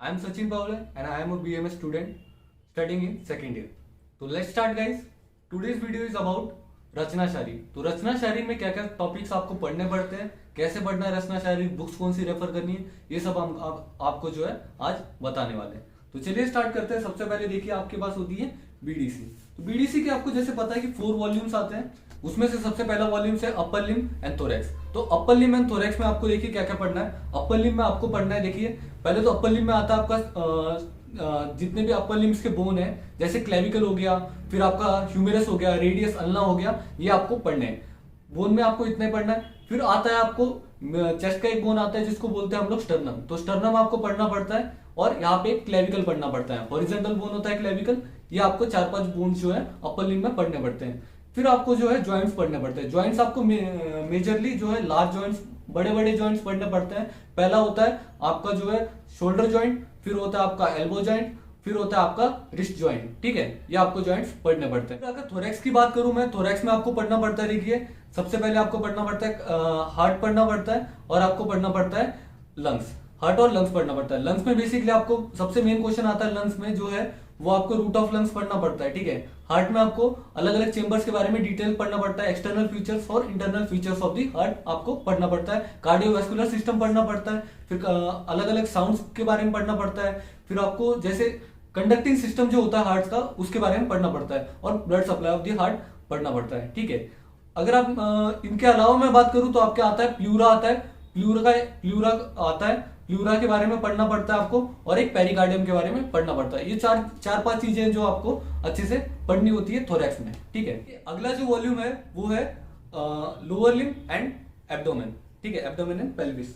I am Sachin Pawle and I am a BMS student studying in second year. तो let's start guys. Today's video is about रचना शायरी. तो रचना शायरी में क्या क्या topics आपको पढ़ने पड़ते हैं, कैसे पढ़ना है रचना शायरी, बुक्स कौन सी रेफर करनी है, ये सब हम आपको जो है आज बताने वाले हैं. तो चलिए स्टार्ट करते हैं. सबसे पहले देखिए आपके पास होती है बीडीसी. तो बीडीसी के आपको जैसे पता है कि 4 वॉल्यूम्स आते हैं. उसमें से सबसे पहला वॉल्यूम है अपर लिम्ब एंड थोरैक्स. तो अपर लिम्ब एंड थोरैक्स में आपको देखिए क्या क्या पढ़ना है. अपर लिम्ब में आपको पढ़ना है, देखिए पहले तो अपर लिम्ब में आता है आपका जितने भी अपर लिम्स के बोन है, जैसे क्लेविकल हो गया, फिर आपका ह्यूमेरस हो गया, रेडियस अल्ना हो गया, ये आपको पढ़ने हैं. बोन में आपको इतने पढ़ना है. फिर आता है आपको चेस्ट का एक बोन आता है जिसको बोलते हैं हम लोग स्टर्नम. तो स्टर्नम आपको पढ़ना पड़ता है और यहाँ पे क्लेविकल पढ़ना पड़ता है. हॉरिजॉन्टल बोन होता है क्लेविकल. ये आपको 4-5 बोन जो है अपर लिम्ब में पढ़ने पड़ते हैं. फिर आपको जो है जॉइंट्स पढ़ने पड़ते हैं. जॉइंट्स आपको मेजरली जो है लार्ज जॉइंट्स, बड़े बड़े जॉइंट्स पढ़ने पड़ते हैं. पहला होता है आपका जो है शोल्डर जॉइंट, फिर होता है आपका एल्बो जॉइंट, फिर होता है आपका रिस्ट जॉइंट. ठीक है, ये आपको जॉइंट्स पढ़ने पड़ते हैं. अगर थोरैक्स की बात करूं मैं, थोरैक्स में आपको पढ़ना पड़ता है, देखिए सबसे पहले आपको पढ़ना पड़ता है हार्ट पढ़ना पड़ता है और आपको पढ़ना पड़ता है लंग्स. हार्ट और लंग्स पढ़ना पड़ता है. लंग्स में बेसिकली आपको सबसे मेन क्वेश्चन आता है लंग्स में जो है वो आपको रूट ऑफ लंग्स पढ़ना पड़ता है. ठीक है, हार्ट में आपको अलग अलग चेंबर्स के बारे में डिटेल पढ़ना पड़ता है. एक्सटर्नल फीचर्स और internal features of the heart आपको पढ़ना पड़ता है. कार्डियोवैस्कुलर सिस्टम पढ़ना पड़ता है. फिर अलग अलग साउंड्स के बारे में पढ़ना पड़ता है. फिर आपको जैसे कंडक्टिंग सिस्टम जो होता है हार्ट का, उसके बारे में पढ़ना पड़ता है. और blood supply of the heart पढ़ना पड़ता है. ठीक है, अगर आप इनके अलावा मैं बात करूं तो आपके आता है प्लूरा आता है. प्लूरा आता है. प्लूरा के बारे में पढ़ना पड़ता है आपको, और एक पेरिकार्डियम के बारे में पढ़ना पड़ता है. ये चार पांच चीजें जो आपको अच्छे से पढ़नी होती है थोरैक्स में. ठीक है, अगला जो वॉल्यूम है वो है लोअर लिम्ब एंड एब्डोमेन. ठीक है, एब्डोमेन एंड पेल्विस.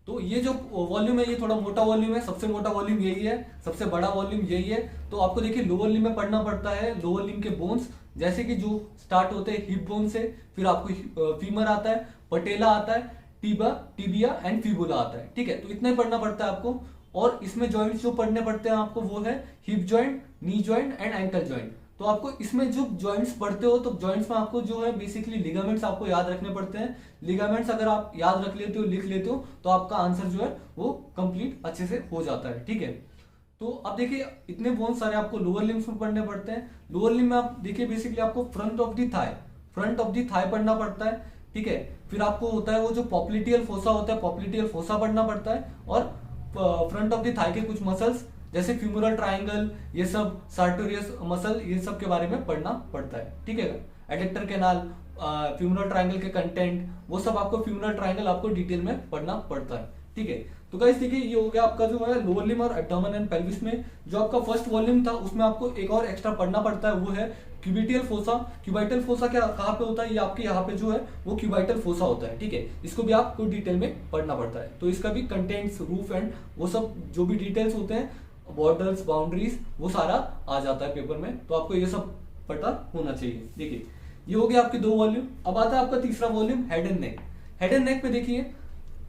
तो ये जो वॉल्यूम है ये थोड़ा मोटा वॉल्यूम है. सबसे मोटा वॉल्यूम यही है, सबसे बड़ा वॉल्यूम यही है. तो आपको देखिए लोअर लिम्ब में पढ़ना पड़ता है लोअर लिम्ब के बोन्स, जैसे कि जो स्टार्ट होते हैं हिप बोन से. फिर आपको फीमर आता है, पटेला आता है, टिबिया एंड फिबुला आता है. ठीक है, तो इतना ही पढ़ना पड़ता है आपको. और इसमें जॉइंट्स जो पढ़ने पड़ते हैं आपको वो है hip joint, knee joint and ankle joint. तो आपको इसमें जो जॉइंट्स पढ़ते हो तो जॉइंट्स में आपको जो है बेसिकली लिगामेंट्स आपको याद रखने पड़ते हैं. लिगामेंट्स अगर आप याद रख लेते हो, लिख लेते हो, तो आपका आंसर जो है वो कंप्लीट अच्छे से हो जाता है. ठीक है, तो अब देखिए इतने बोन्स सारे आपको लोअर लिम्स में पढ़ने पड़ते हैं. लोअर लिम्ब में आप देखिए बेसिकली आपको फ्रंट ऑफ दी थाई पढ़ना पड़ता है. ठीक है, फिर आपको होता है वो जो पॉप्लिटियल फोसा होता है, पॉप्लिटियल फोसा पढ़ना पड़ता है. और फ्रंट ऑफ द थाई के कुछ मसल्स जैसे फ्यूमरल ट्रायंगल, ये सब सार्टोरियस मसल, ये सब के बारे में पढ़ना पड़ता है. ठीक है, एडेक्टर कैनाल, फ्यूमरल ट्रायंगल के कंटेंट, वो सब आपको फ्यूमरल ट्रायंगल आपको डिटेल में पढ़ना पड़ता है. ठीक है, तो गाइस देखिए ये हो गया आपका जो है लोअर लिम्ब और एब्डोमेन एंड पेल्विस में. जो आपका फर्स्ट वॉल्यूम था उसमें आपको एक और एक्स्ट्रा पढ़ना पड़ता है, वो है क्यूबिटल फोसा. क्यूबाइटल फोसा क्या कहाँ पे होता है, ये आपके यहाँ पे जो है वो क्यूबाइटल फोसा होता है. ठीक है, इसको भी आपको डिटेल में पढ़ना पड़ता है. तो इसका भी कंटेंट्स, रूफ एंड वो सब जो भी डिटेल्स होते हैं, बॉर्डर्स, बाउंड्रीज, वो सारा आ जाता है पेपर में. तो आपको ये सब पता होना चाहिए. देखिए ये हो गया आपके 2 वॉल्यूम. अब आता है आपका तीसरा volume head and neck. Head and neck पे देखिए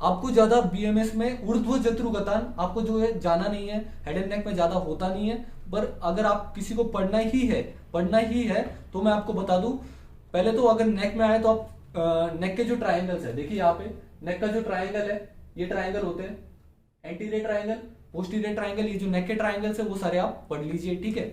आपको ज्यादा बीएमएस में ऊर्ध्व जत्रुगतान आपको जो है जाना नहीं है. हेड एंड नेक में ज्यादा होता नहीं है. पर अगर आप किसी को पढ़ना ही है तो मैं आपको बता दूं, पहले तो अगर नेक में आए तो आप नेक के जो ट्रायंगल्स है, देखिए यहाँ पे नेक का जो ट्रायंगल है, ये ट्रायंगल होते हैं एंटीरियर ट्रायंगल, पोस्टीरियर ट्रायंगल. ये जो नेक के ट्रायंगल्स है वो सारे आप पढ़ लीजिए. ठीक है,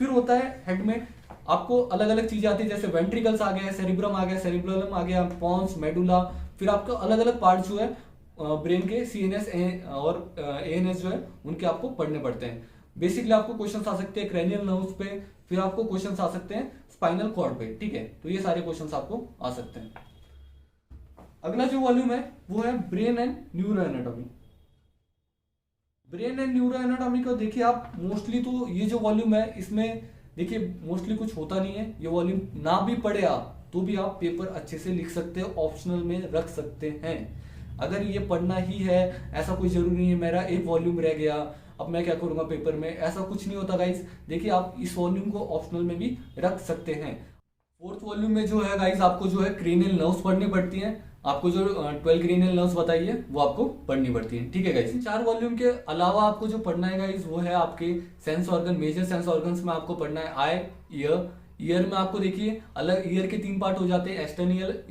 फिर होता है हेड में आपको अलग अलग चीजें आती है, जैसे वेंट्रिकल्स आ गया, सेरिब्रम आ गया, सेरिब्रम आ गया, पॉन्स, मेडुला. फिर आपको अलग अलग पार्ट जो है ब्रेन के सीएनएस और एएनएस जो है उनके आपको पढ़ने पड़ते हैं. बेसिकली आपको क्वेश्चंस आ सकते हैं क्रेनियल नर्व्स पे, फिर आपको क्वेश्चंस आ सकते हैं स्पाइनल कॉर्ड पे. ठीक है, तो ये सारे क्वेश्चंस आपको आ सकते हैं. अगला जो वॉल्यूम है वो है brain and neuro anatomy. Brain and neuro anatomy को देखिए आप मोस्टली, तो ये जो वॉल्यूम है इसमें देखिए मोस्टली कुछ होता नहीं है. ये वॉल्यूम ना भी पढ़े आप तो भी आप पेपर अच्छे से लिख सकते हो, ऑप्शनल में रख सकते हैं. अगर ये पढ़ना ही है, ऐसा कोई जरूरी नहीं है मेरा एक वॉल्यूम रह गया अब मैं क्या करूंगा पेपर में, ऐसा कुछ नहीं होता गाइज. देखिए आप इस वॉल्यूम को ऑप्शनल में भी रख सकते हैं. 4th वॉल्यूम में जो है गाइज आपको जो है क्रेनियल नर्व्स पढ़नी पड़ती हैं. आपको जो 12 क्रेनियल नर्व्स बताइए वो आपको पढ़नी पड़ती है. ठीक है गाइज, 4 वॉल्यूम के अलावा आपको जो पढ़ना है गाइज वो है आपके sense organ. Major sense organs में आपको पढ़ना है आई, ईयर, ईयर में आपको देखिए अलग ईयर के 3 पार्ट हो जाते हैं, एक्सटर्नल ईयर,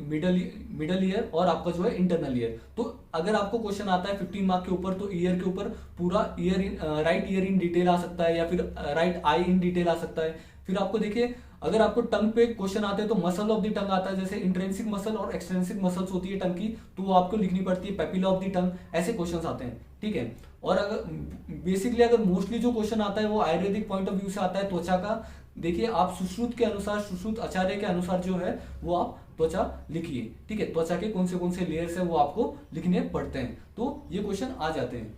मिडल ईयर और आपका जो है इंटरनल ईयर। तो अगर आपको क्वेश्चन आता है 15 मार्क के ऊपर तो ईयर के ऊपर पूरा year in right year in detail आ सकता है, या फिर राइट आई इन डिटेल आ सकता है। फिर आपको देखिए अगर आपको टंग पे क्वेश्चन आते हैं तो मसल ऑफ द टंग आता है, जैसे इंट्रेंसिक मसल और एक्सट्रेंसिक मसल्स होती है टंग की, तो वो आपको लिखनी पड़ती है, पेपिला ऑफ द टंग, ऐसे क्वेश्चन आते हैं, ठीक है। और अगर बेसिकली अगर मोस्टली जो क्वेश्चन आता है वो आयुर्वेदिक पॉइंट ऑफ व्यू से आता है त्वचा का। देखिए आप सुश्रुत के अनुसार, सुश्रुत आचार्य के अनुसार जो है वो आप त्वचा लिखिए, ठीक है। त्वचा के कौन से लेयर्स है वो आपको लिखने पड़ते हैं, तो ये क्वेश्चन आ जाते हैं।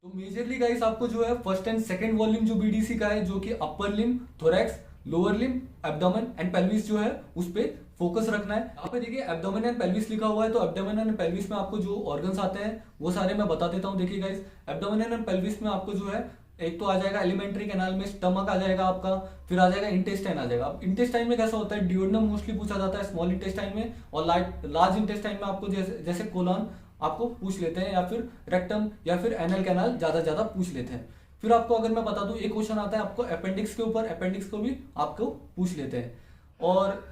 तो मेजरली गाइस आपको जो है फर्स्ट एंड सेकंड वॉल्यूम जो बीडीसी का है, जो कि upper limb, thorax, lower limb, abdomen and pelvis जो है उस पे फोकस रखना है। यहाँ पे देखिए एब्डोमेन एंड पेल्विस लिखा हुआ है, तो एब्डोमेन एंड पेल्विस में आपको जो ऑर्गन्स आते हैं वो सारे मैं बता देता हूँ। देखिए गाइस एब्डोमेन एंड पेल्विस में आपको जो है एक तो आ जाएगा एलिमेंट्री कैनाल में स्टमक आ जाएगा आपका, फिर आ जाएगा इंटेस्टाइन आ जाएगा। अब इंटेस्टाइन में कैसा होता है, डियोडनम मोस्टली पूछा जाता है स्मॉल इंटेस्टाइन में, और लार्ज इंटेस्टाइन में आपको जैसे कोलन आपको पूछ लेते हैं, या फिर रेक्टम या फिर एनल कैनाल ज्यादा पूछ लेते हैं। फिर आपको अगर मैं बता दूं एक क्वेश्चन आता है आपको अपेंडिक्स के ऊपर, अपेंडिक्स को भी आपको पूछ लेते हैं। और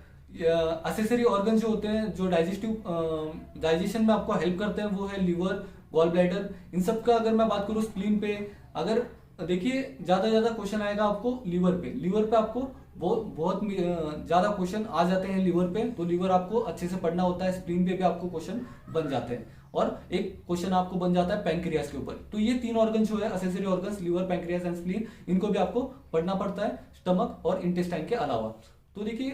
असेसरी ऑर्गन जो होते हैं जो डाइजेशन में आपको हेल्प करते हैं वो है लीवर, गॉल ब्लैडर, इन सब का अगर मैं बात करूं स्प्लीन पे, अगर देखिए ज्यादा क्वेश्चन आएगा आपको लीवर पे आपको बहुत ज्यादा क्वेश्चन आ जाते हैं लीवर पे, तो लीवर आपको अच्छे से पढ़ना होता है। स्प्लीन पे भी आपको क्वेश्चन बन जाते हैं, और एक क्वेश्चन आपको बन जाता है पैंक्रियास के ऊपर। तो ये 3 ऑर्गन जो है accessory organs, liver, pancreas and spleen, इनको भी आपको पढ़ना पड़ता है स्टमक और इंटेस्टाइन के अलावा। तो देखिए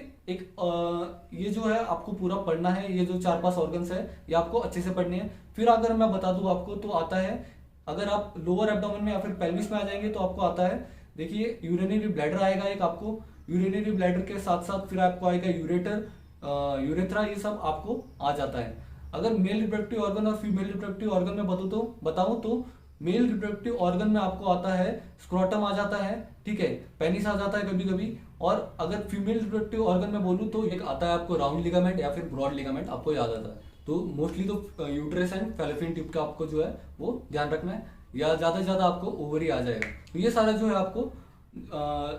ये जो है आपको पूरा पढ़ना है, ये जो 4-5 ऑर्गन्स है ये आपको अच्छे से पढ़ने हैं। फिर अगर मैं बता दूं आपको तो आता है, अगर आप लोअर एब्डोमेन में या फिर पेल्विस में आ जाएंगे तो आपको आता है, देखिए यूरिनरी ब्लैडर आएगा एक आपको, यूरिनरी ब्लैडर के साथ साथ फिर आपको आएगा यूरेटर, यूरेथ्रा, ये सब आपको आ जाता है। अगर मेल रिप्रोडक्टिव ऑर्गन और फीमेल रिप्रोडक्टिव ऑर्गन में बताऊं तो मेल रिप्रोडक्टिव ऑर्गन में आपको आता है स्क्रोटम आ जाता है, ठीक है, पेनिस आ जाता है कभी कभी। और अगर फीमेल रिप्रोडक्टिव ऑर्गन में बोलूं तो एक आता है आपको राउंड लिगामेंट या फिर ब्रॉड लिगामेंट, आपको याद आता है। तो मोस्टली तो यूट्रस एंड फैलोपियन ट्यूब का आपको जो है वो ध्यान रखना है, या ज्यादा आपको ओवरी आ जाएगा। तो ये सारा जो है आपको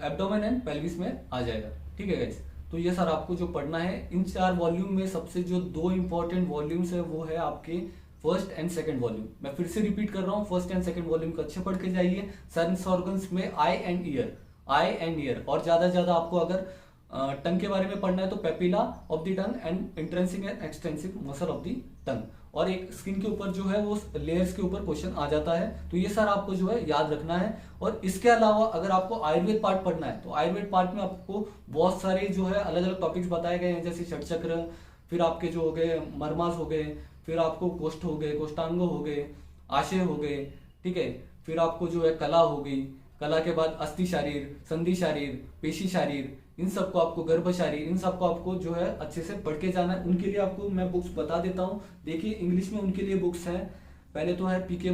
एब्डोमेन एंड पेल्विस में आ जाएगा, ठीक है गाइस। तो ये सारा आपको जो पढ़ना है इन 4 वॉल्यूम में, सबसे जो 2 इंपॉर्टेंट वॉल्यूम्स है वो है आपके फर्स्ट एंड सेकंड वॉल्यूम। मैं फिर से रिपीट कर रहा हूँ, फर्स्ट एंड सेकंड वॉल्यूम को अच्छे पढ़ के जाइए। सेंस ऑर्गन्स में आई एंड ईयर, और ज्यादा आपको अगर टंग के बारे में पढ़ना है तो papilla of the tongue and intrinsic and extensive muscle of the tongue, और एक स्किन के ऊपर जो है वो लेयर्स के ऊपर क्वेश्चन आ जाता है। तो ये सारा आपको जो है याद रखना है। और इसके अलावा अगर आपको आयुर्वेद पार्ट पढ़ना है तो आयुर्वेद पार्ट में आपको बहुत सारे जो है अलग अलग टॉपिक्स बताए गए हैं, जैसे षटचक्र, फिर आपके जो हो गए मर्मास हो गए, फिर आपको कोष्ठ हो गए, कोष्ठांग हो गए, आशय हो गए, ठीक है, फिर आपको जो है कला हो गई, कला के बाद अस्थि शारीर, संधि शारीर, पेशी शारीर, इन सबको आपको गर्भ शारीर, इन सबको आपको जो है अच्छे से पढ़ के जाना है। उनके लिए आपको मैं बुक्स बता देता हूँ। देखिए इंग्लिश में उनके लिए बुक्स हैं, पहले तो है पीके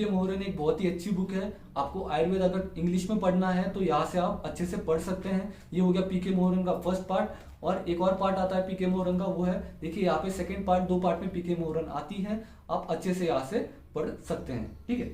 मोहरन एक बहुत ही अच्छी बुक है। आपको आयुर्वेद अगर इंग्लिश में पढ़ना है तो यहाँ से आप अच्छे से पढ़ सकते हैं। ये हो गया पीके मोहरन का फर्स्ट पार्ट, और एक और पार्ट आता है पीके मोहरन का, वो है देखिए यहाँ पे सेकंड पार्ट, 2 पार्ट में पीके मोहरन आती है, आप अच्छे से यहाँ से पढ़ सकते हैं, ठीक है।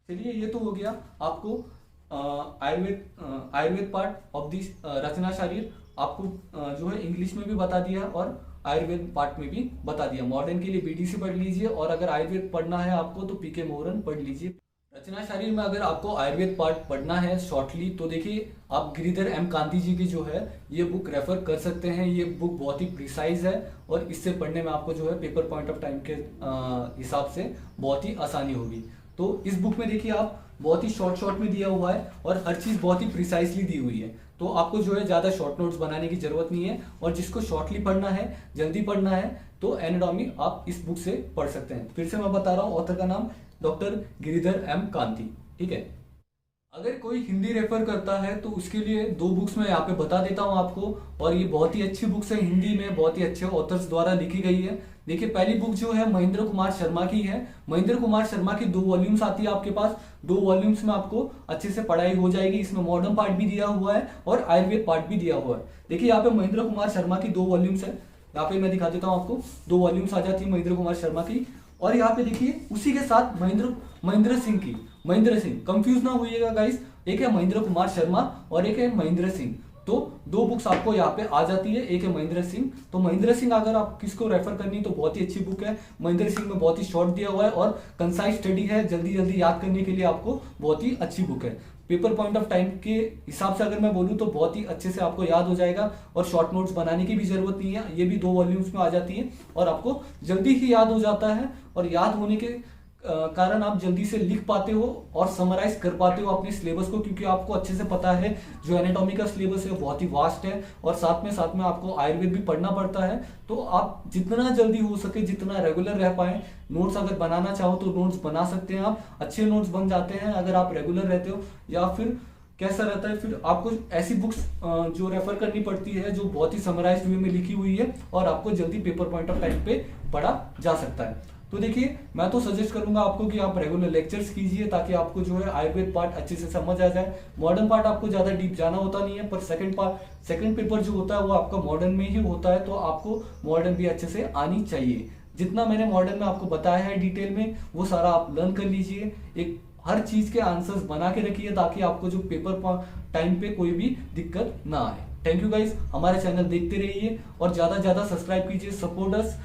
चलिए ये तो हो गया आपको आयुर्वेद पार्ट ऑफ दिस रचना शारीर, आपको जो है इंग्लिश में भी बता दिया और आयुर्वेद पार्ट में भी बता दिया। मॉडर्न के लिए बीडीसी पढ़ लीजिए, और अगर आयुर्वेद पढ़ना है आपको तो पीके मोहरन पढ़ लीजिए। रचना शारीर में अगर आपको आयुर्वेद पार्ट पढ़ना है शॉर्टली तो देखिए आप गिरिधर एम कांति जी की जो है ये बुक रेफर कर सकते हैं। ये बुक बहुत ही प्रिसाइज है, और इससे पढ़ने में आपको जो है पेपर पॉइंट ऑफ टाइम के हिसाब से बहुत ही आसानी होगी। तो इस बुक में देखिए आप बहुत ही शॉर्ट में दिया हुआ है, और हर चीज बहुत ही प्रिसाइजली दी हुई है, तो आपको जो है ज्यादा शॉर्ट नोट्स बनाने की जरूरत नहीं है। और जिसको शॉर्टली पढ़ना है, जल्दी पढ़ना है, तो एनाटॉमी आप इस बुक से पढ़ सकते हैं। फिर से मैं बता रहा हूँ, ऑथर का नाम डॉक्टर गिरिधर एम कांति, ठीक है। अगर कोई हिंदी रेफर करता है तो उसके लिए 2 बुक्स मैं यहाँ पे बता देता हूँ आपको, और ये बहुत ही अच्छी बुक्स है, हिंदी में बहुत ही अच्छे ऑथर्स द्वारा लिखी गई है। देखिए पहली बुक जो है महेंद्र कुमार शर्मा की है। महेंद्र कुमार शर्मा की 2 वॉल्यूम्स आती है आपके पास, 2 वॉल्यूम्स में आपको अच्छे से पढ़ाई हो जाएगी। इसमें मॉडर्न पार्ट भी दिया हुआ है और आयुर्वेद पार्ट भी दिया हुआ है। देखिए यहाँ पे महेंद्र कुमार शर्मा की 2 वॉल्यूम्स है, यहाँ पे मैं दिखा देता हूँ आपको, 2 वॉल्यूम्स आ जाती है महेंद्र कुमार शर्मा की। और यहाँ पे देखिए उसी के साथ महेंद्र सिंह की, कंफ्यूज ना होइएगा गाइस, एक है महेंद्र कुमार शर्मा और एक है महेंद्र सिंह। तो 2 बुक्स आपको यहाँ पे आ जाती है। एक है महेंद्र सिंह, तो महेंद्र सिंह अगर आप किसको रेफर करनी तो बहुत ही अच्छी बुक है। महेंद्र सिंह में बहुत ही शॉर्ट दिया हुआ है और कंसाइज स्टडी है, जल्दी जल्दी याद करने के लिए आपको बहुत ही अच्छी बुक है। पेपर पॉइंट ऑफ टाइम के हिसाब से अगर मैं बोलूँ तो बहुत ही अच्छे से आपको याद हो जाएगा और शॉर्ट नोट्स बनाने की भी जरूरत नहीं है। ये भी 2 वॉल्यूम्स में आ जाती है और आपको जल्दी ही याद हो जाता है और याद होने के कारण आप जल्दी से लिख पाते हो और समराइज कर पाते हो अपने सिलेबस को, क्योंकि आपको अच्छे से पता है जो एनाटॉमी का सिलेबस है बहुत ही वास्ट है और साथ में आपको आयुर्वेद भी पढ़ना पड़ता है। तो आप जितना जल्दी हो सके, जितना रेगुलर रह पाए, नोट्स अगर बनाना चाहो तो नोट्स बना सकते हैं आप, अच्छे नोट्स बन जाते हैं अगर आप रेगुलर रहते हो। या फिर कैसा रहता है, फिर आपको ऐसी बुक्स जो रेफर करनी पड़ती है जो बहुत ही समराइज्ड वे में लिखी हुई है और आपको जल्दी पेपर पॉइंट ऑफ टाइम पे पढ़ा जा सकता है। तो देखिए, मैं तो सजेस्ट करूंगा आपको कि आप रेगुलर लेक्चर्स कीजिए ताकि आपको जो है आयुर्वेद पार्ट अच्छे से समझ आ जाए। मॉडर्न पार्ट आपको ज्यादा डीप जाना होता नहीं है, पर सेकंड पेपर जो होता है वो आपका मॉडर्न में ही होता है, तो आपको मॉडर्न भी अच्छे से आनी चाहिए। जितना मैंने मॉडर्न में आपको बताया है डिटेल में वो सारा आप लर्न कर लीजिए। एक हर चीज के आंसर्स बना के रखिए ताकि आपको जो पेपर टाइम पे कोई भी दिक्कत ना आए। थैंक यू गाइस, हमारे चैनल देखते रहिए और ज्यादा से ज्यादा सब्सक्राइब कीजिए। Support us